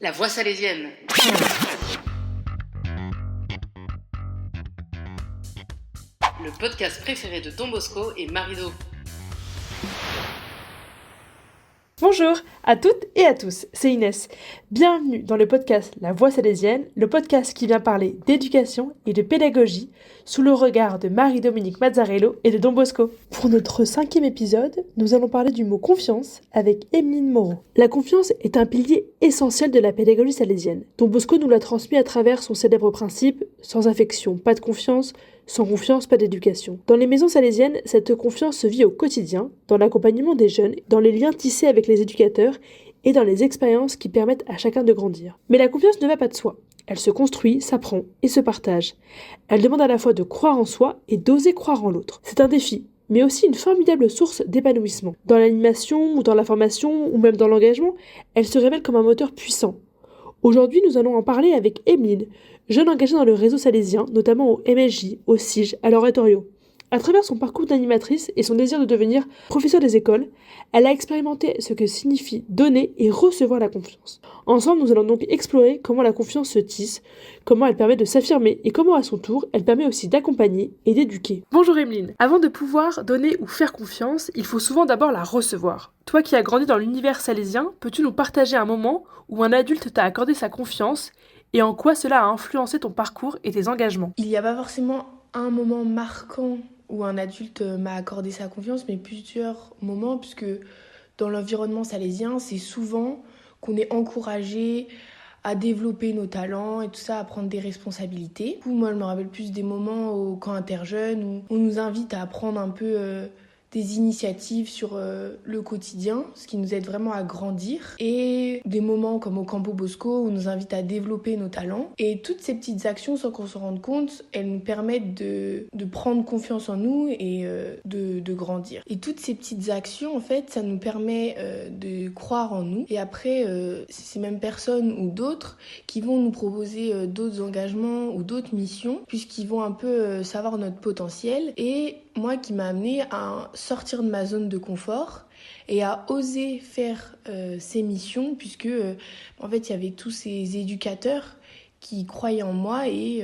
La Voix salésienne. Le podcast préféré de Don Bosco et Marido. Bonjour à toutes et à tous, c'est Inès. Bienvenue dans le podcast La Voix salésienne, le podcast qui vient parler d'éducation et de pédagogie sous le regard de Marie-Dominique Mazzarello et de Don Bosco. Pour notre 5e épisode, nous allons parler du mot confiance avec Emeline Moreau. La confiance est un pilier essentiel de la pédagogie salésienne. Don Bosco nous l'a transmis à travers son célèbre principe « sans affection, pas de confiance ». Sans confiance, pas d'éducation. Dans les maisons salésiennes, cette confiance se vit au quotidien, dans l'accompagnement des jeunes, dans les liens tissés avec les éducateurs et dans les expériences qui permettent à chacun de grandir. Mais la confiance ne va pas de soi. Elle se construit, s'apprend et se partage. Elle demande à la fois de croire en soi et d'oser croire en l'autre. C'est un défi, mais aussi une formidable source d'épanouissement. Dans l'animation ou dans la formation ou même dans l'engagement, elle se révèle comme un moteur puissant. Aujourd'hui, nous allons en parler avec Emeline, jeune engagée dans le réseau salésien, notamment au MSJ, au CIJ, à l'Oratorio. À travers son parcours d'animatrice et son désir de devenir professeure des écoles, elle a expérimenté ce que signifie donner et recevoir la confiance. Ensemble, nous allons donc explorer comment la confiance se tisse, comment elle permet de s'affirmer et comment, à son tour, elle permet aussi d'accompagner et d'éduquer. Bonjour Emeline. Avant de pouvoir donner ou faire confiance, il faut souvent d'abord la recevoir. Toi qui as grandi dans l'univers salésien, peux-tu nous partager un moment où un adulte t'a accordé sa confiance et en quoi cela a influencé ton parcours et tes engagements? Il n'y a pas forcément un moment marquant où un adulte m'a accordé sa confiance, mais plusieurs moments, puisque dans l'environnement salésien, c'est souvent qu'on est encouragé à développer nos talents et tout ça, à prendre des responsabilités. Du coup, moi, je me rappelle plus des moments au camp interjeune où on nous invite à prendre un peu des initiatives sur le quotidien, ce qui nous aide vraiment à grandir. Et des moments comme au Campo Bosco où on nous invite à développer nos talents. Et toutes ces petites actions, sans qu'on se rende compte, elles nous permettent de prendre confiance en nous et de grandir. Et toutes ces petites actions, en fait, ça nous permet de croire en nous. Et après, c'est ces mêmes personnes ou d'autres qui vont nous proposer d'autres engagements ou d'autres missions, puisqu'ils vont un peu savoir notre potentiel. Et moi qui m'a amenée à sortir de ma zone de confort et à oser faire ces missions, puisque en fait il y avait tous ces éducateurs qui croyaient en moi et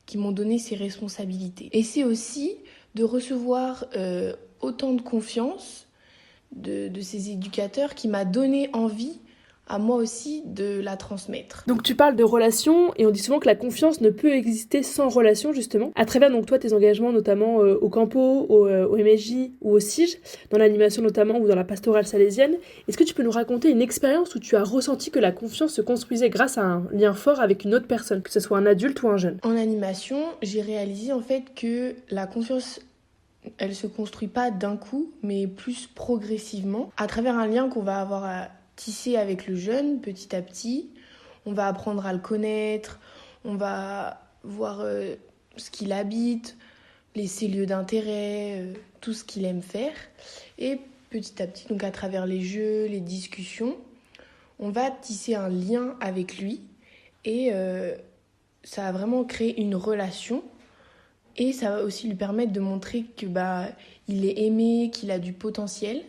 qui m'ont donné ces responsabilités. Et c'est aussi de recevoir autant de confiance de ces éducateurs qui m'a donné envie à moi aussi de la transmettre. Donc tu parles de relations et on dit souvent que la confiance ne peut exister sans relation justement. À travers donc toi tes engagements notamment au Campo, au MSJ ou au CIJ, dans l'animation notamment ou dans la pastorale salésienne, est-ce que tu peux nous raconter une expérience où tu as ressenti que la confiance se construisait grâce à un lien fort avec une autre personne, que ce soit un adulte ou un jeune? En animation, j'ai réalisé en fait que la confiance, elle se construit pas d'un coup, mais plus progressivement, à travers un lien qu'on va avoir à tisser avec le jeune petit à petit. On va apprendre à le connaître, on va voir ce qu'il habite, ses lieux d'intérêt, tout ce qu'il aime faire. Et petit à petit, donc à travers les jeux, les discussions, on va tisser un lien avec lui et ça va vraiment créer une relation. Et ça va aussi lui permettre de montrer que il est aimé, qu'il a du potentiel.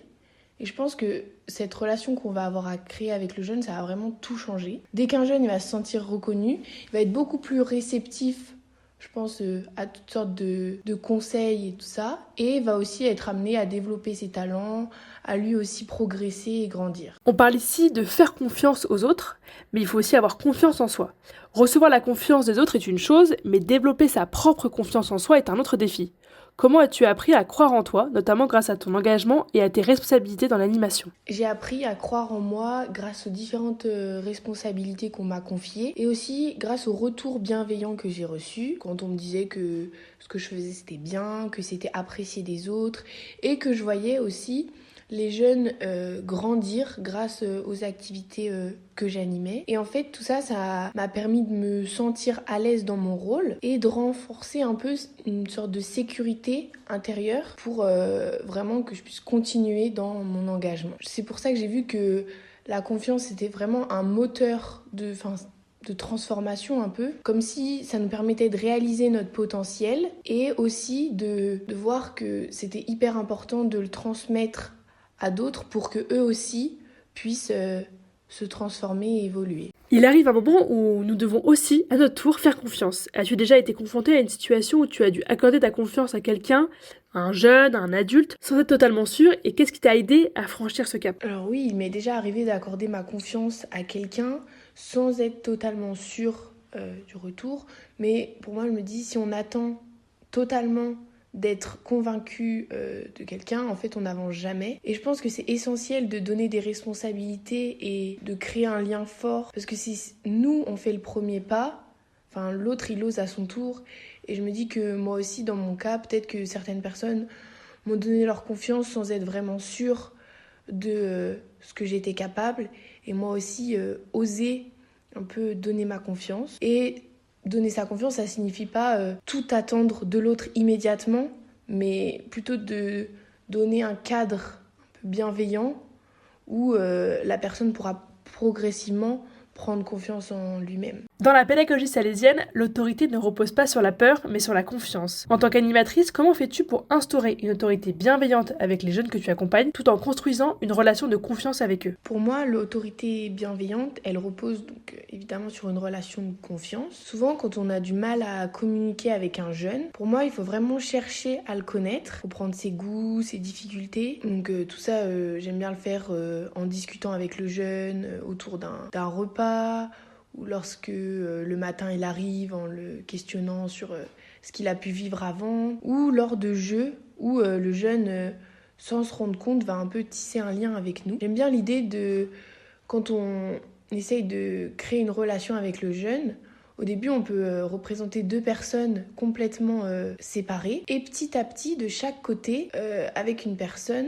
Et je pense que cette relation qu'on va avoir à créer avec le jeune, ça va vraiment tout changer. Dès qu'un jeune il va se sentir reconnu, il va être beaucoup plus réceptif, je pense, à toutes sortes de conseils et tout ça. Et va aussi être amené à développer ses talents, à lui aussi progresser et grandir. On parle ici de faire confiance aux autres, mais il faut aussi avoir confiance en soi. Recevoir la confiance des autres est une chose, mais développer sa propre confiance en soi est un autre défi. Comment as-tu appris à croire en toi, notamment grâce à ton engagement et à tes responsabilités dans l'animation? J'ai appris à croire en moi grâce aux différentes responsabilités qu'on m'a confiées et aussi grâce aux retours bienveillants que j'ai reçus quand on me disait que ce que je faisais c'était bien, que c'était apprécié des autres et que je voyais aussi les jeunes grandir grâce aux activités que j'animais. Et en fait, tout ça, ça m'a permis de me sentir à l'aise dans mon rôle et de renforcer un peu une sorte de sécurité intérieure pour vraiment que je puisse continuer dans mon engagement. C'est pour ça que j'ai vu que la confiance, c'était vraiment un moteur de transformation un peu, comme si ça nous permettait de réaliser notre potentiel et aussi de voir que c'était hyper important de le transmettre à d'autres pour que eux aussi puissent se transformer et évoluer. Il arrive un moment où nous devons aussi, à notre tour, faire confiance. As-tu déjà été confronté à une situation où tu as dû accorder ta confiance à quelqu'un, à un jeune, à un adulte, sans être totalement sûr, et qu'est-ce qui t'a aidé à franchir ce cap? Alors oui, il m'est déjà arrivé d'accorder ma confiance à quelqu'un sans être totalement sûr du retour. Mais pour moi, je me dis, si on attend totalement d'être convaincu de quelqu'un, en fait, on n'avance jamais. Et je pense que c'est essentiel de donner des responsabilités et de créer un lien fort. Parce que si nous, on fait le premier pas, enfin, l'autre, il ose à son tour. Et je me dis que moi aussi, dans mon cas, peut-être que certaines personnes m'ont donné leur confiance sans être vraiment sûres de ce que j'étais capable. Et moi aussi, oser un peu donner ma confiance. Et donner sa confiance, ça signifie pas tout attendre de l'autre immédiatement, mais plutôt de donner un cadre un peu bienveillant où la personne pourra progressivement prendre confiance en lui-même. Dans la pédagogie salésienne, l'autorité ne repose pas sur la peur, mais sur la confiance. En tant qu'animatrice, comment fais-tu pour instaurer une autorité bienveillante avec les jeunes que tu accompagnes, tout en construisant une relation de confiance avec eux? Pour moi, l'autorité bienveillante, elle repose donc évidemment sur une relation de confiance. Souvent, quand on a du mal à communiquer avec un jeune, pour moi, il faut vraiment chercher à le connaître, faut prendre ses goûts, ses difficultés. Donc tout ça, j'aime bien le faire en discutant avec le jeune autour d'un repas, ou lorsque le matin il arrive en le questionnant sur ce qu'il a pu vivre avant, ou lors de jeux où le jeune, sans se rendre compte, va un peu tisser un lien avec nous. J'aime bien l'idée de, quand on essaye de créer une relation avec le jeune, au début on peut représenter deux personnes complètement séparées, et petit à petit, de chaque côté, avec d'une personne,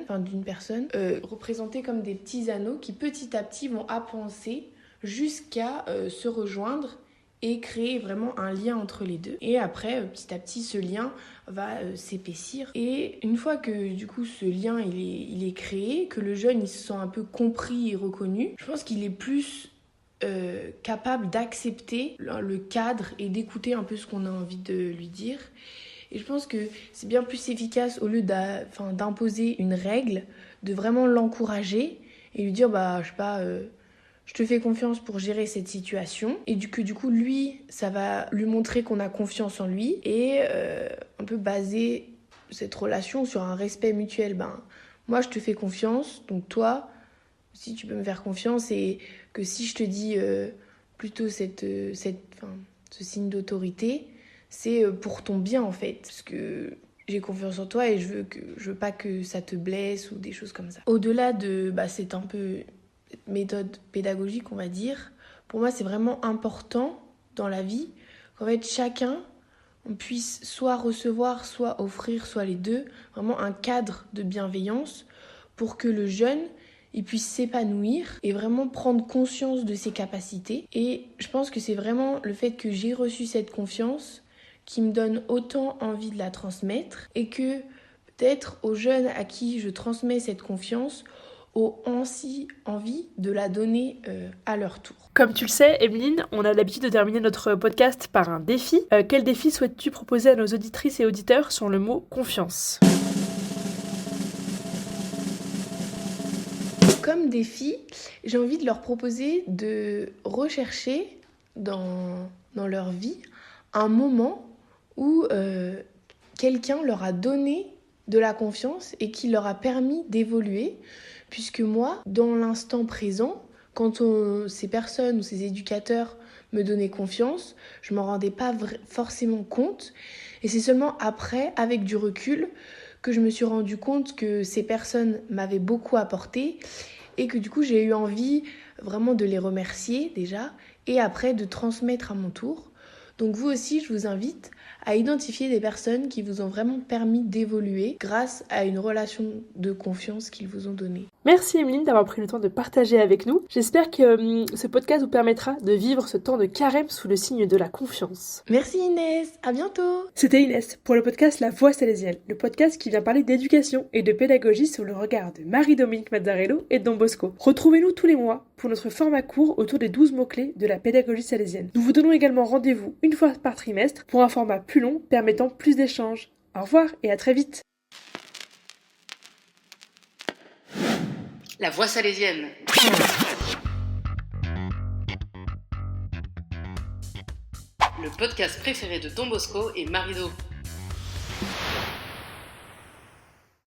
représenter comme des petits anneaux qui petit à petit vont avancer jusqu'à se rejoindre et créer vraiment un lien entre les deux. Et après, petit à petit, ce lien va s'épaissir. Et une fois que du coup ce lien il est créé, que le jeune il se sent un peu compris et reconnu, je pense qu'il est plus capable d'accepter le cadre et d'écouter un peu ce qu'on a envie de lui dire. Et je pense que c'est bien plus efficace, au lieu d'imposer une règle, de vraiment l'encourager et lui dire, je sais pas, je te fais confiance pour gérer cette situation. Et du coup, lui, ça va lui montrer qu'on a confiance en lui et un peu baser cette relation sur un respect mutuel. Moi, je te fais confiance, donc toi, si tu peux me faire confiance, et que si je te dis plutôt ce signe d'autorité, c'est pour ton bien en fait. Parce que j'ai confiance en toi et je veux pas que ça te blesse ou des choses comme ça. Au-delà de c'est un peu cette méthode pédagogique, on va dire, pour moi c'est vraiment important dans la vie qu'en fait chacun on puisse soit recevoir, soit offrir, soit les deux, vraiment un cadre de bienveillance pour que le jeune il puisse s'épanouir et vraiment prendre conscience de ses capacités. Et je pense que c'est vraiment le fait que j'ai reçu cette confiance qui me donne autant envie de la transmettre, et que peut-être aux jeunes à qui je transmets cette confiance ont aussi envie de la donner à leur tour. Comme tu le sais, Emeline, on a l'habitude de terminer notre podcast par un défi. Quel défi souhaites-tu proposer à nos auditrices et auditeurs sur le mot confiance ? Comme défi, j'ai envie de leur proposer de rechercher dans leur vie un moment où quelqu'un leur a donné de la confiance et qui leur a permis d'évoluer. Puisque moi, dans l'instant présent, quand ces personnes ou ces éducateurs me donnaient confiance, je ne m'en rendais pas forcément compte. Et c'est seulement après, avec du recul, que je me suis rendu compte que ces personnes m'avaient beaucoup apporté et que du coup j'ai eu envie vraiment de les remercier déjà et après de transmettre à mon tour. Donc vous aussi, je vous invite à identifier des personnes qui vous ont vraiment permis d'évoluer grâce à une relation de confiance qu'ils vous ont donnée. Merci Emeline d'avoir pris le temps de partager avec nous. J'espère que ce podcast vous permettra de vivre ce temps de carême sous le signe de la confiance. Merci Inès, à bientôt. C'était Inès pour le podcast La Voix Salésienne, le podcast qui vient parler d'éducation et de pédagogie sous le regard de Marie-Dominique Mazzarello et de Don Bosco. Retrouvez-nous tous les mois pour notre format court autour des 12 mots-clés de la pédagogie salésienne. Nous vous donnons également rendez-vous une fois par trimestre pour un format plus long permettant plus d'échanges. Au revoir et à très vite. La Voix salésienne. le podcast préféré de Don Bosco et Marido.